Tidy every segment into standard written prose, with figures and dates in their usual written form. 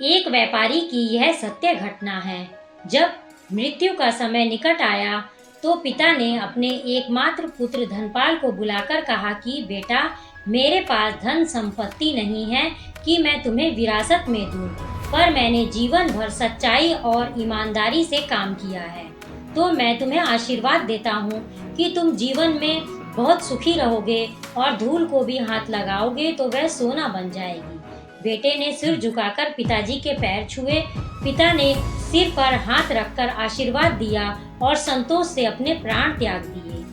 एक व्यापारी की यह सत्य घटना है। जब मृत्यु का समय निकट आया तो पिता ने अपने एकमात्र पुत्र धनपाल को बुलाकर कहा कि बेटा, मेरे पास धन संपत्ति नहीं है कि मैं तुम्हें विरासत में दूं, पर मैंने जीवन भर सच्चाई और ईमानदारी से काम किया है, तो मैं तुम्हें आशीर्वाद देता हूँ कि तुम जीवन में बहुत सुखी रहोगे और धूल को भी हाथ लगाओगे तो वह सोना बन जाएगी। बेटे ने सिर झुकाकर पिताजी के पैर छुए। पिता ने सिर पर हाथ रखकर आशीर्वाद दिया और संतोष से अपने प्राण त्याग दिए।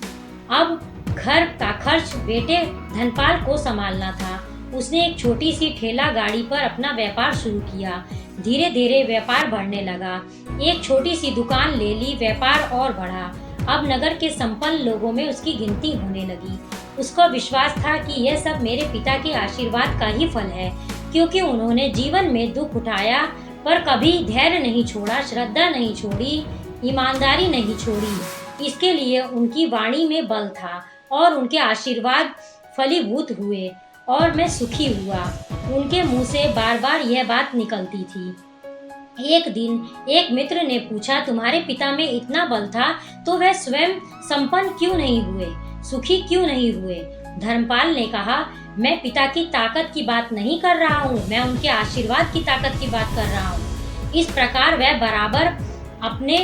अब घर का खर्च बेटे धनपाल को संभालना था। उसने एक छोटी सी ठेला गाड़ी पर अपना व्यापार शुरू किया। धीरे धीरे व्यापार बढ़ने लगा। एक छोटी सी दुकान ले ली, व्यापार और बढ़ा। अब नगर के संपन्न लोगों में उसकी गिनती होने लगी। उसका विश्वास था कि यह सब मेरे पिता के आशीर्वाद का ही फल है, क्योंकि उन्होंने जीवन में दुख उठाया पर कभी धैर्य नहीं छोड़ा, श्रद्धा नहीं छोड़ी, ईमानदारी नहीं छोड़ी। इसके लिए उनकी वाणी में बल था और उनके आशीर्वाद फलीभूत हुए और मैं सुखी हुआ। उनके मुंह से बार बार यह बात निकलती थी। एक दिन एक मित्र ने पूछा, तुम्हारे पिता में इतना बल था तो वह स्वयं संपन्न क्यों नहीं हुए, सुखी क्यों नहीं हुए? धर्मपाल ने कहा, मैं पिता की ताकत की बात नहीं कर रहा हूँ, मैं उनके आशीर्वाद की ताकत की बात कर रहा हूँ। इस प्रकार वह बराबर अपने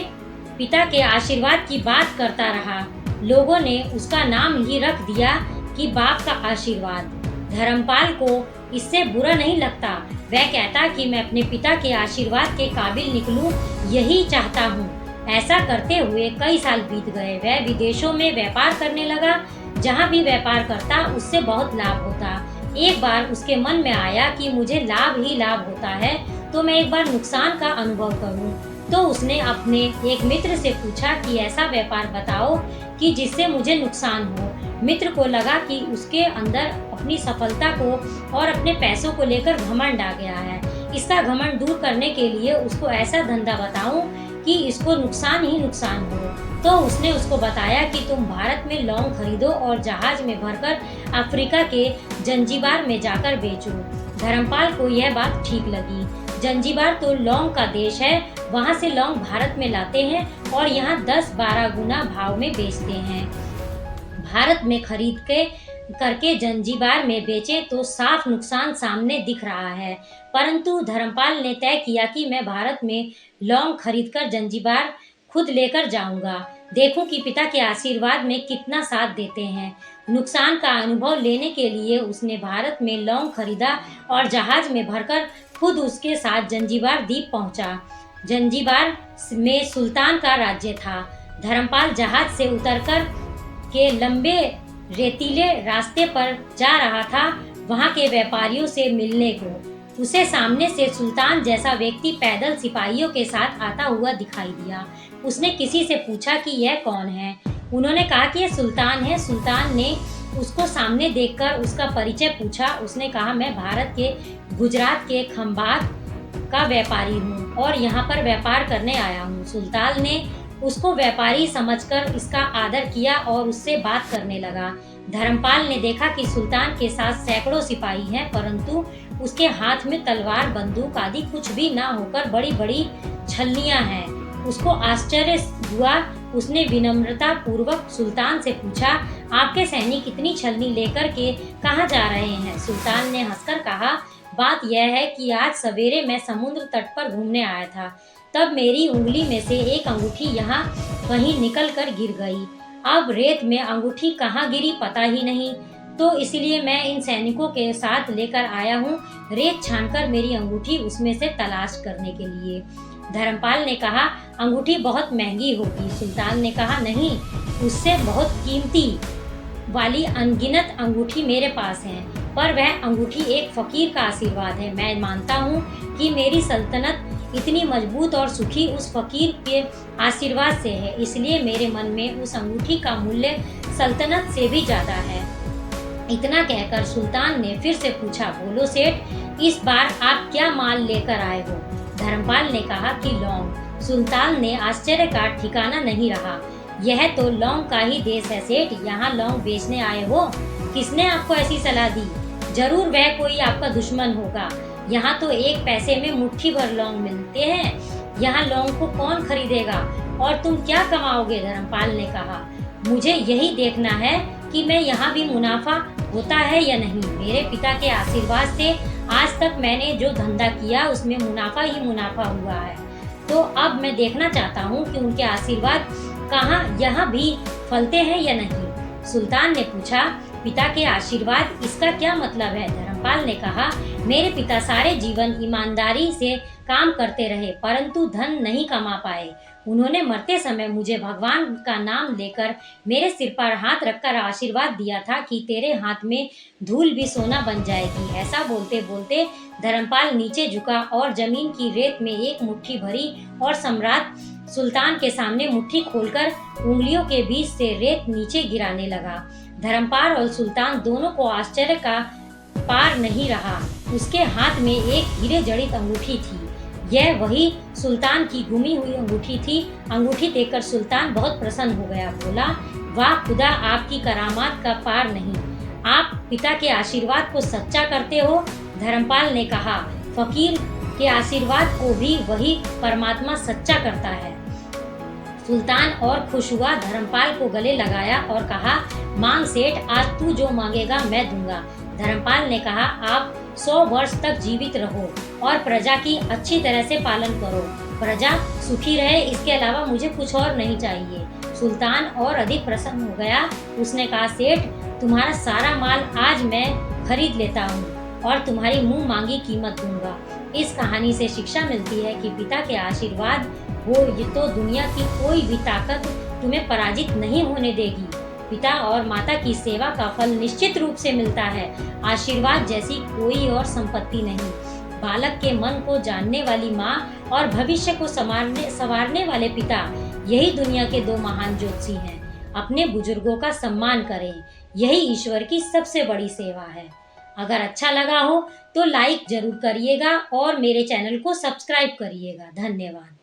पिता के आशीर्वाद की बात करता रहा। लोगों ने उसका नाम ही रख दिया कि बाप का आशीर्वाद। धर्मपाल को इससे बुरा नहीं लगता। वह कहता कि मैं अपने पिता के आशीर्वाद के काबिल निकलूं, यही चाहता हूँ। ऐसा करते हुए कई साल बीत गए। वह विदेशों में व्यापार करने लगा। जहाँ भी व्यापार करता उससे बहुत लाभ होता। एक बार उसके मन में आया कि मुझे लाभ ही लाभ होता है, तो मैं एक बार नुकसान का अनुभव करूं। तो उसने अपने एक मित्र से पूछा कि ऐसा व्यापार बताओ कि जिससे मुझे नुकसान हो। मित्र को लगा कि उसके अंदर अपनी सफलता को और अपने पैसों को लेकर घमंड आ गया है। इसका घमंड दूर करने के लिए उसको ऐसा धंधा बताऊं कि इसको नुकसान ही नुकसान हो। तो उसने उसको बताया कि तुम भारत में लौंग खरीदो और जहाज में भरकर अफ्रीका के जंजीबार में जाकर बेचो। धर्मपाल को यह बात ठीक लगी। जंजीबार तो लौंग का देश है, वहाँ से लौंग भारत में लाते हैं और यहाँ 10-12 गुना भाव में बेचते हैं। भारत में खरीद के करके जंजीबार में बेचे तो साफ नुकसान सामने दिख रहा है। परंतु धर्मपाल ने तय किया कि मैं भारत में लौंग खरीदकर जंजीबार खुद लेकर जाऊंगा, देखूं कि पिता के आशीर्वाद में कितना साथ देते हैं। नुकसान का अनुभव लेने के लिए उसने भारत में लौंग खरीदा और जहाज में भरकर खुद उसके साथ जंजीबार द्वीप पहुंचा। जंजीबार में सुल्तान का राज्य था। धर्मपाल जहाज से उतरकर के लंबे रेतीले रास्ते पर जा रहा था वहां के व्यापारियों से मिलने को। उसे सामने से सुल्तान जैसा व्यक्ति पैदल सिपाहियों के साथ आता हुआ दिखाई दिया। उसने किसी से पूछा कि यह कौन है। उन्होंने कहा कि यह सुल्तान है। सुल्तान ने उसको सामने देखकर उसका परिचय पूछा। उसने कहा, मैं भारत के गुजरात के खंभात का व्यापारी हूँ और यहाँ पर व्यापार करने आया हूँ। सुल्तान ने उसको व्यापारी समझकर इसका आदर किया और उससे बात करने लगा। धर्मपाल ने देखा कि सुल्तान के साथ सैकड़ों सिपाही हैं, परंतु उसके हाथ में तलवार, बंदूक आदि कुछ भी ना होकर बड़ी बड़ी छलनियां हैं। उसको आश्चर्य हुआ। उसने विनम्रता पूर्वक सुल्तान से पूछा, आपके सैनिक इतनी छलनी लेकर के कहाँ जा रहे हैं? सुल्तान ने हंसकर कहा, बात यह है कि आज सवेरे मैं समुद्र तट पर घूमने आया था, तब मेरी उंगली में से एक अंगूठी यहाँ कहीं निकल कर गिर गई। अब रेत में अंगूठी कहाँ गिरी पता ही नहीं, तो इसलिए मैं इन सैनिकों के साथ लेकर आया हूँ रेत छानकर मेरी अंगूठी उसमें से तलाश करने के लिए। धर्मपाल ने कहा, अंगूठी बहुत महंगी होगी। सुल्तान ने कहा, नहीं, उससे बहुत कीमती वाली अनगिनत अंगूठी मेरे पास है, पर वह अंगूठी एक फकीर का आशीर्वाद है। मैं मानता हूँ कि मेरी सल्तनत इतनी मजबूत और सुखी उस फकीर के आशीर्वाद से है, इसलिए मेरे मन में उस अंगूठी का मूल्य सल्तनत से भी ज्यादा है। इतना कहकर सुल्तान ने फिर से पूछा, बोलो सेठ, इस बार आप क्या माल लेकर आए हो? धर्मपाल ने कहा कि लौंग। सुल्तान ने आश्चर्य का ठिकाना नहीं रहा। यह तो लौंग का ही देश है सेठ, यहाँ लौंग बेचने आए हो? किसने आपको ऐसी सलाह दी? जरूर वह कोई आपका दुश्मन होगा। यहाँ तो 1 पैसे में मुट्ठी भर लौंग मिलते हैं। यहाँ लौंग को कौन खरीदेगा और तुम क्या कमाओगे? धर्मपाल ने कहा, मुझे यही देखना है कि मैं यहाँ भी मुनाफा होता है या नहीं। मेरे पिता के आशीर्वाद से आज तक मैंने जो धंधा किया उसमें मुनाफा ही मुनाफा हुआ है। तो अब मैं देखना चाहता हूँ कि उनके आशीर्वाद कहाँ यहाँ भी फलते हैं या नहीं। सुल्तान ने पूछा, पिता के आशीर्वाद, इसका क्या मतलब है? धर्मपाल ने कहा, मेरे पिता सारे जीवन ईमानदारी से काम करते रहे परंतु धन नहीं कमा पाए। उन्होंने मरते समय मुझे भगवान का नाम लेकर मेरे सिर पर हाथ रखकर आशीर्वाद दिया था कि तेरे हाथ में धूल भी सोना बन जाएगी। ऐसा बोलते बोलते धर्मपाल नीचे झुका और जमीन की रेत में एक मुट्ठी भरी और सम्राट सुल्तान के सामने मुट्ठी खोलकर उंगलियों के बीच से रेत नीचे गिराने लगा। धर्मपाल और सुल्तान दोनों को आश्चर्य का पार नहीं रहा। उसके हाथ में एक हीरे जड़ित अंगूठी थी। यह वही सुल्तान की गुमी हुई अंगूठी थी। अंगूठी देखकर सुल्तान बहुत प्रसन्न हो गया। बोला, वाह खुदा, आपकी करामात का पार नहीं। आप पिता के आशीर्वाद को सच्चा करते हो। धर्मपाल ने कहा, फकीर के आशीर्वाद को भी वही परमात्मा सच्चा करता है। सुल्तान और खुश हुआ, धर्मपाल को गले लगाया और कहा, मांग सेठ, आज तू जो मांगेगा मैं दूंगा। धर्मपाल ने कहा, आप 100 वर्ष तक जीवित रहो और प्रजा की अच्छी तरह से पालन करो। प्रजा सुखी रहे, इसके अलावा मुझे कुछ और नहीं चाहिए। सुल्तान और अधिक प्रसन्न हो गया। उसने कहा, सेठ, तुम्हारा सारा माल आज मैं खरीद लेता हूँ और तुम्हारी मुंह मांगी कीमत दूंगा। इस कहानी से शिक्षा मिलती है कि पिता के आशीर्वाद हो ये तो दुनिया की कोई भी ताकत तुम्हें पराजित नहीं होने देगी। पिता और माता की सेवा का फल निश्चित रूप से मिलता है। आशीर्वाद जैसी कोई और संपत्ति नहीं। बालक के मन को जानने वाली माँ और भविष्य को संवारने वाले पिता, यही दुनिया के 2 महान ज्योतिषी हैं। अपने बुजुर्गों का सम्मान करें, यही ईश्वर की सबसे बड़ी सेवा है। अगर अच्छा लगा हो तो लाइक जरूर करिएगा और मेरे चैनल को सब्सक्राइब करिएगा। धन्यवाद।